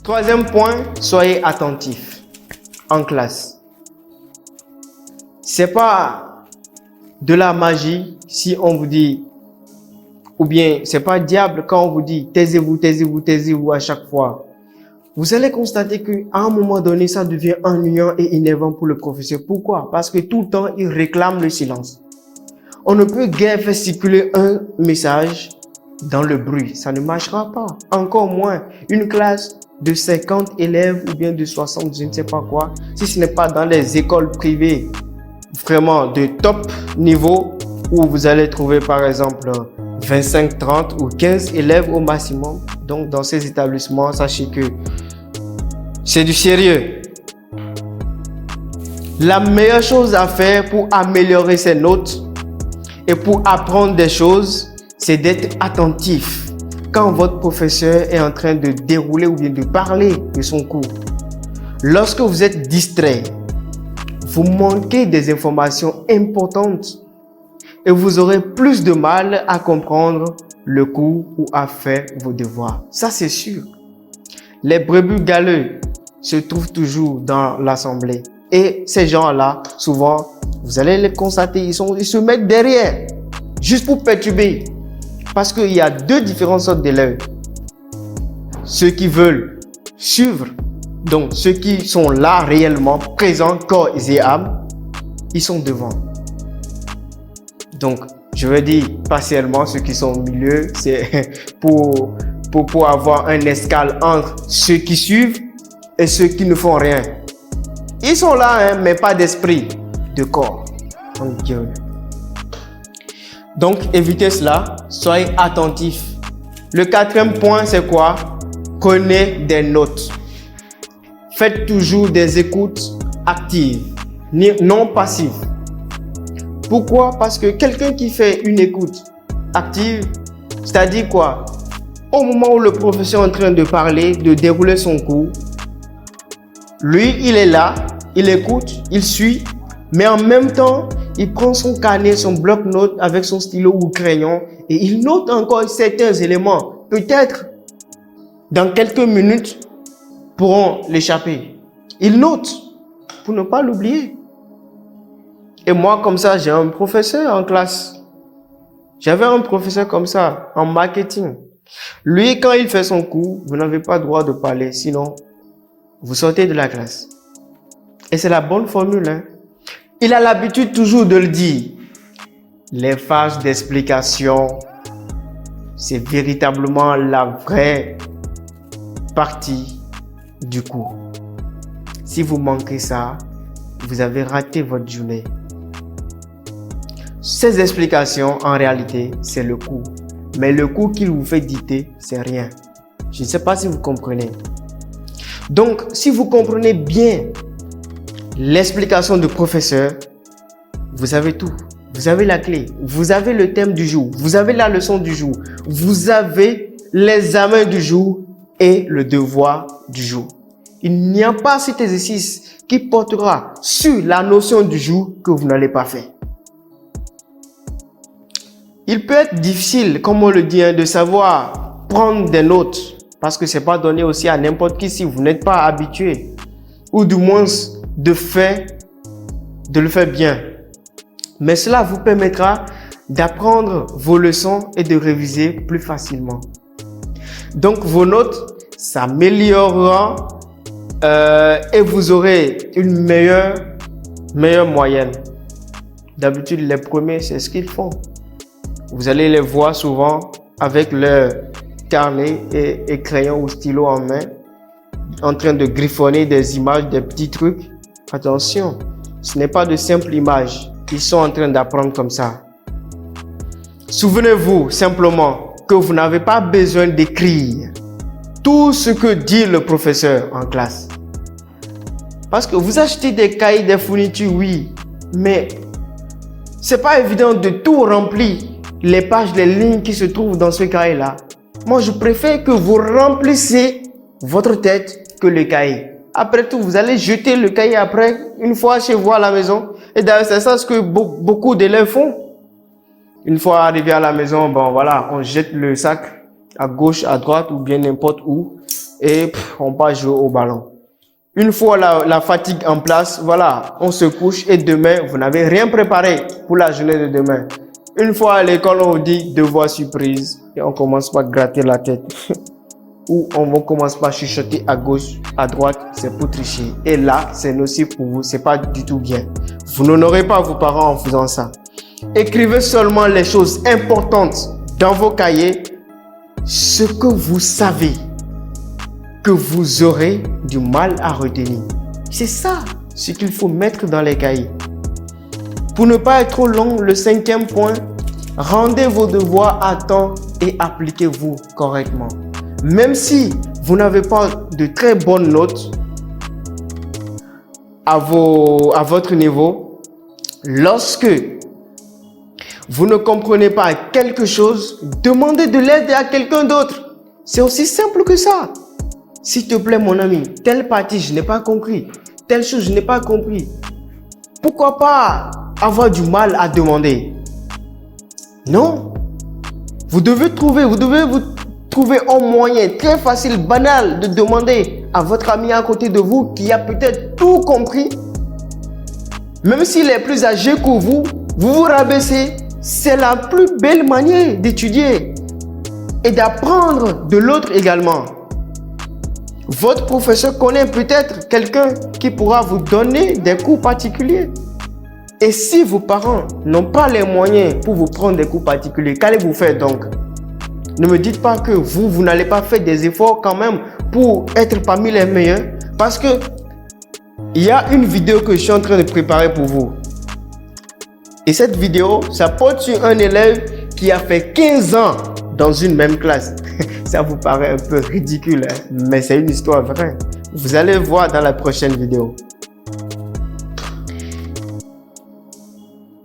Troisième point, soyez attentifs en classe. C'est pas de la magie si on vous dit, ou bien c'est pas diable quand on vous dit taisez-vous, taisez-vous, taisez-vous à chaque fois. Vous allez constater qu'à un moment donné, ça devient ennuyant et énervant pour le professeur. Pourquoi? Parce que tout le temps, il réclame le silence. On ne peut guère faire circuler un message dans le bruit. Ça ne marchera pas. Encore moins une classe de 50 élèves ou bien de 60, je ne sais pas quoi. Si ce n'est pas dans les écoles privées vraiment de top niveau où vous allez trouver par exemple 25, 30 ou 15 élèves au maximum. Donc dans ces établissements, sachez que c'est du sérieux. La meilleure chose à faire pour améliorer ses notes et pour apprendre des choses, c'est d'être attentif quand votre professeur est en train de dérouler ou bien de parler de son cours. Lorsque vous êtes distrait, vous manquez des informations importantes et vous aurez plus de mal à comprendre le cours ou à faire vos devoirs. Ça, c'est sûr. Les brebis galeux se trouvent toujours dans l'assemblée. Et ces gens-là, souvent, vous allez les constater, ils se mettent derrière, juste pour perturber. Parce qu'il y a deux différentes sortes d'élèves. Ceux qui veulent suivre, donc ceux qui sont là réellement, présents, corps et âme, ils sont devant. Donc, je veux dire, partiellement, ceux qui sont au milieu, c'est pour avoir un escale entre ceux qui suivent et ceux qui ne font rien. Ils sont là, mais pas d'esprit, de corps. Donc, évitez cela, soyez attentifs. Le quatrième point, c'est quoi? Prenez des notes. Faites toujours des écoutes actives, non passives. Pourquoi? Parce que quelqu'un qui fait une écoute active, c'est-à-dire quoi? Au moment où le professeur est en train de parler, de dérouler son cours, lui, il est là, il écoute, il suit, mais en même temps, il prend son carnet, son bloc-notes avec son stylo ou crayon et il note encore certains éléments. Peut-être, dans quelques minutes, pourront l'échapper. Il note pour ne pas l'oublier. Et moi, comme ça, j'ai un professeur en classe. J'avais un professeur comme ça, en marketing. Lui, quand il fait son cours, vous n'avez pas le droit de parler, sinon, vous sortez de la classe. Et c'est la bonne formule, hein. Il a l'habitude toujours de le dire. Les phases d'explication, c'est véritablement la vraie partie du cours. Si vous manquez ça, vous avez raté votre journée. Ces explications, en réalité, c'est le cours. Mais le cours qu'il vous fait dicter, c'est rien. Je ne sais pas si vous comprenez. Donc, si vous comprenez bien l'explication du professeur, vous avez tout. Vous avez la clé. Vous avez le thème du jour. Vous avez la leçon du jour. Vous avez l'examen du jour et le devoir du jour. Il n'y a pas cet exercice qui portera sur la notion du jour que vous n'allez pas faire. Il peut être difficile, comme on le dit, de savoir prendre des notes parce que c'est pas donné aussi à n'importe qui si vous n'êtes pas habitué ou du moins de le faire bien. Mais cela vous permettra d'apprendre vos leçons et de réviser plus facilement. Donc vos notes s'amélioreront et vous aurez une meilleure moyenne. D'habitude, les premiers, c'est ce qu'ils font. Vous allez les voir souvent avec leur carnet et crayon ou stylo en main, en train de griffonner des images, des petits trucs. Attention, ce n'est pas de simples images. Ils sont en train d'apprendre comme ça. Souvenez-vous simplement que vous n'avez pas besoin d'écrire tout ce que dit le professeur en classe. Parce que vous achetez des cahiers, des fournitures, oui, mais c'est pas évident de tout remplir les pages, les lignes qui se trouvent dans ce cahier-là. Moi, je préfère que vous remplissez votre tête que le cahier. Après tout, vous allez jeter le cahier après, une fois chez vous à la maison. Et d'ailleurs, c'est ça ce que beaucoup d'élèves font. Une fois arrivé à la maison, bon voilà, on jette le sac à gauche, à droite ou bien n'importe où. et on part jouer au ballon. Une fois la fatigue en place, voilà, on se couche et demain, vous n'avez rien préparé pour la journée de demain. Une fois à l'école, on vous dit devoir surprise et on commence par gratter la tête. Ou on commence par chuchoter à gauche, à droite, c'est pour tricher. Et là, c'est nocif pour vous, c'est pas du tout bien. Vous n'honorez pas vos parents en faisant ça. Écrivez seulement les choses importantes dans vos cahiers, ce que vous savez que vous aurez du mal à retenir. C'est ça ce qu'il faut mettre dans les cahiers. Pour ne pas être trop long, le 5e point, rendez vos devoirs à temps et appliquez-vous correctement. Même si vous n'avez pas de très bonnes notes à votre niveau, lorsque vous ne comprenez pas quelque chose, demandez de l'aide à quelqu'un d'autre. C'est aussi simple que ça. S'il te plaît, mon ami, telle partie, je n'ai pas compris. Telle chose, je n'ai pas compris. Pourquoi pas avoir du mal à demander? Non. Vous devez vous trouver un moyen très facile, banal, de demander à votre ami à côté de vous qui a peut-être tout compris. Même s'il est plus âgé que vous vous rabaissez. C'est la plus belle manière d'étudier et d'apprendre de l'autre également. Votre professeur connaît peut-être quelqu'un qui pourra vous donner des cours particuliers. Et si vos parents n'ont pas les moyens pour vous prendre des cours particuliers, qu'allez-vous faire donc? Ne me dites pas que vous n'allez pas faire des efforts quand même pour être parmi les meilleurs. Parce que il y a une vidéo que je suis en train de préparer pour vous. Et cette vidéo, ça porte sur un élève qui a fait 15 ans dans une même classe. Ça vous paraît un peu ridicule, hein? Mais c'est une histoire vraie. Vous allez voir dans la prochaine vidéo.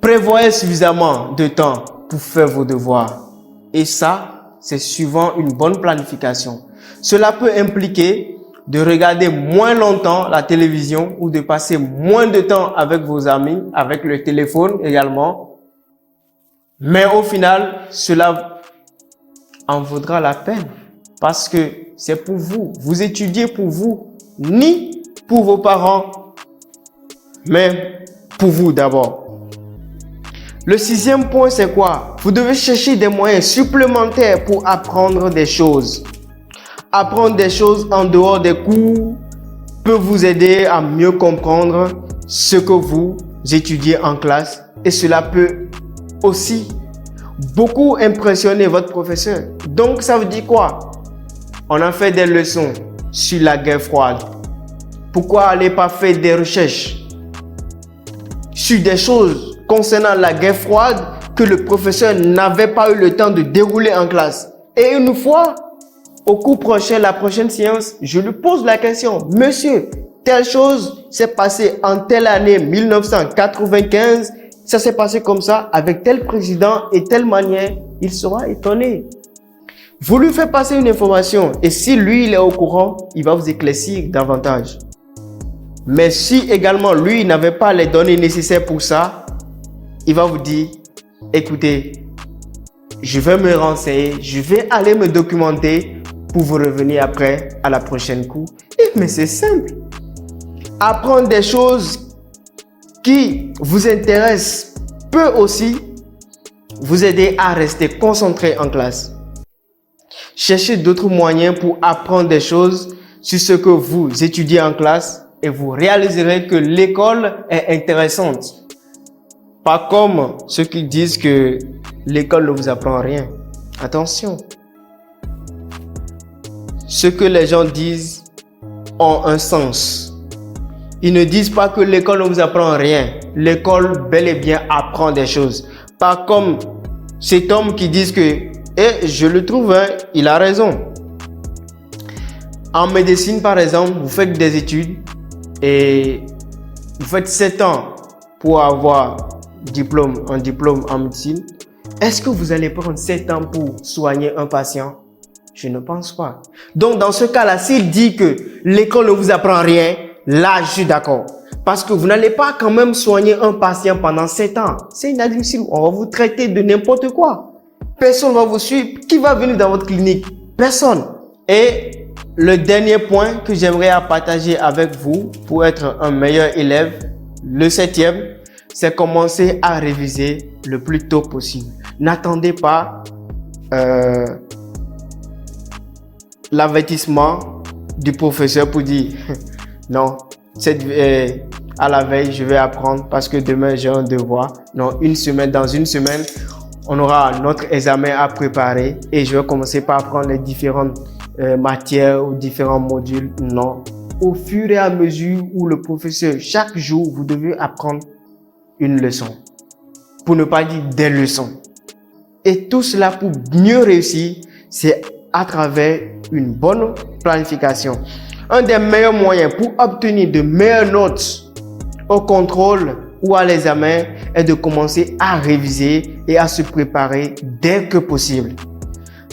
Prévoyez suffisamment de temps pour faire vos devoirs. Et ça, c'est suivant une bonne planification. Cela peut impliquer de regarder moins longtemps la télévision ou de passer moins de temps avec vos amis, avec le téléphone également. Mais au final, cela en vaudra la peine parce que c'est pour vous. Vous étudiez pour vous, ni pour vos parents, mais pour vous d'abord. Le 6e point, c'est quoi? Vous devez chercher des moyens supplémentaires pour apprendre des choses. Apprendre des choses en dehors des cours peut vous aider à mieux comprendre ce que vous étudiez en classe et cela peut aussi beaucoup impressionner votre professeur. Donc ça veut dire quoi? On a fait des leçons sur la guerre froide. Pourquoi aller pas faire des recherches sur des choses concernant la guerre froide que le professeur n'avait pas eu le temps de dérouler en classe? Et une fois, au cours prochain, la prochaine séance, je lui pose la question. Monsieur, telle chose s'est passée en telle année 1995. Ça s'est passé comme ça avec tel président et telle manière. Il sera étonné. Vous lui faites passer une information et si lui, il est au courant, il va vous éclaircir davantage. Mais si également lui, il n'avait pas les données nécessaires pour ça, il va vous dire, écoutez, je vais me renseigner, je vais aller me documenter pour vous revenir après à la prochaine cours. Mais c'est simple. Apprendre des choses qui vous intéressent peut aussi vous aider à rester concentré en classe. Cherchez d'autres moyens pour apprendre des choses sur ce que vous étudiez en classe et vous réaliserez que l'école est intéressante. Pas comme ceux qui disent que l'école ne vous apprend rien. Attention. Ce que les gens disent ont un sens. Ils ne disent pas que l'école ne vous apprend rien. L'école, bel et bien, apprend des choses. Pas comme cet homme qui dit que, et je le trouve, hein, il a raison. En médecine, par exemple, vous faites des études et vous faites 7 ans pour avoir un diplôme en médecine. Est-ce que vous allez prendre 7 ans pour soigner un patient? Je ne pense pas. Donc, dans ce cas-là, s'il dit que l'école ne vous apprend rien, là, je suis d'accord. Parce que vous n'allez pas quand même soigner un patient pendant 7 ans. C'est inadmissible. On va vous traiter de n'importe quoi. Personne ne va vous suivre. Qui va venir dans votre clinique? Personne. Et le dernier point que j'aimerais partager avec vous pour être un meilleur élève, le 7e, c'est commencer à réviser le plus tôt possible. N'attendez pas l'avertissement du professeur pour dire non, à la veille, je vais apprendre parce que demain, j'ai un devoir. Non, dans une semaine, on aura notre examen à préparer et je vais commencer par apprendre les différentes matières ou différents modules. Non, au fur et à mesure où le professeur, chaque jour, vous devez apprendre une leçon. Pour ne pas dire des leçons. Et tout cela pour mieux réussir, c'est à travers une bonne planification. Un des meilleurs moyens pour obtenir de meilleures notes au contrôle ou à l'examen est de commencer à réviser et à se préparer dès que possible.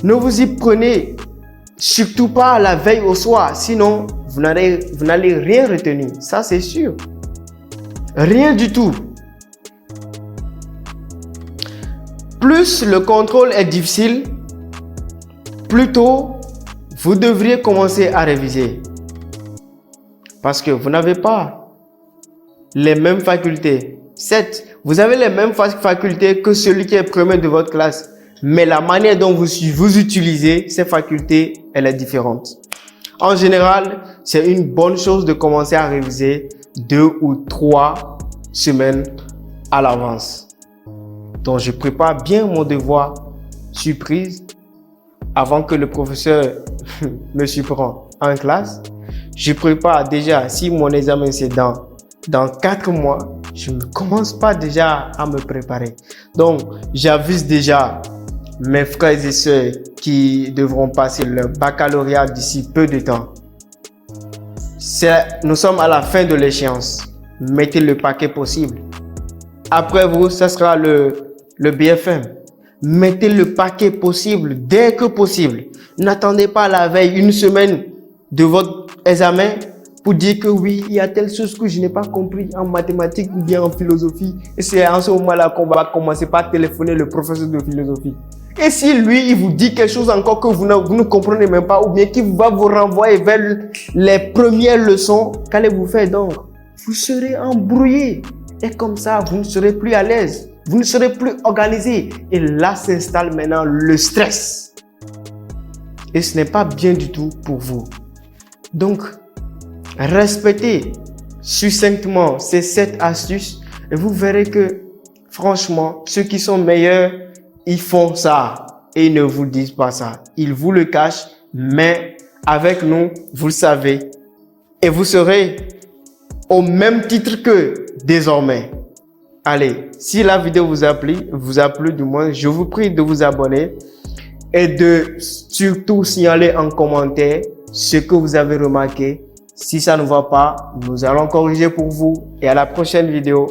Ne vous y prenez surtout pas la veille au soir, sinon vous n'allez rien retenir, ça c'est sûr. Rien du tout. Plus le contrôle est difficile, plus tôt vous devriez commencer à réviser. Parce que vous n'avez pas les mêmes facultés. Certes, vous avez les mêmes facultés que celui qui est premier de votre classe. Mais la manière dont vous utilisez ces facultés, elle est différente. En général, c'est une bonne chose de commencer à réviser 2 ou 3 semaines à l'avance. Donc, je prépare bien mon devoir surprise avant que le professeur me surprenne en classe. Je prépare déjà, si mon examen c'est dans 4 mois, je ne commence pas déjà à me préparer. Donc, j'avise déjà mes frères et sœurs qui devront passer leur baccalauréat d'ici peu de temps. Nous sommes à la fin de l'échéance. Mettez le paquet possible. Après vous, ce sera le BFM. Mettez le paquet possible dès que possible. N'attendez pas la veille, une semaine de votre examen pour dire que oui, il y a telle chose que je n'ai pas compris en mathématiques ou bien en philosophie. Et c'est en ce moment-là qu'on va commencer par téléphoner le professeur de philosophie. Et si lui, il vous dit quelque chose encore que vous ne comprenez même pas ou bien qu'il va vous renvoyer vers les premières leçons, qu'allez-vous faire donc? Vous serez embrouillé. Et comme ça, vous ne serez plus à l'aise. Vous ne serez plus organisé. Et là s'installe maintenant le stress. Et ce n'est pas bien du tout pour vous. Donc, respectez succinctement ces 7 astuces et vous verrez que, franchement, ceux qui sont meilleurs, ils font ça et ils ne vous disent pas ça. Ils vous le cachent, mais avec nous, vous le savez. Et vous serez au même titre que désormais. Allez, si la vidéo vous a plu du moins, je vous prie de vous abonner et de surtout signaler en commentaire ce que vous avez remarqué. Si ça ne va pas, nous allons corriger pour vous et à la prochaine vidéo.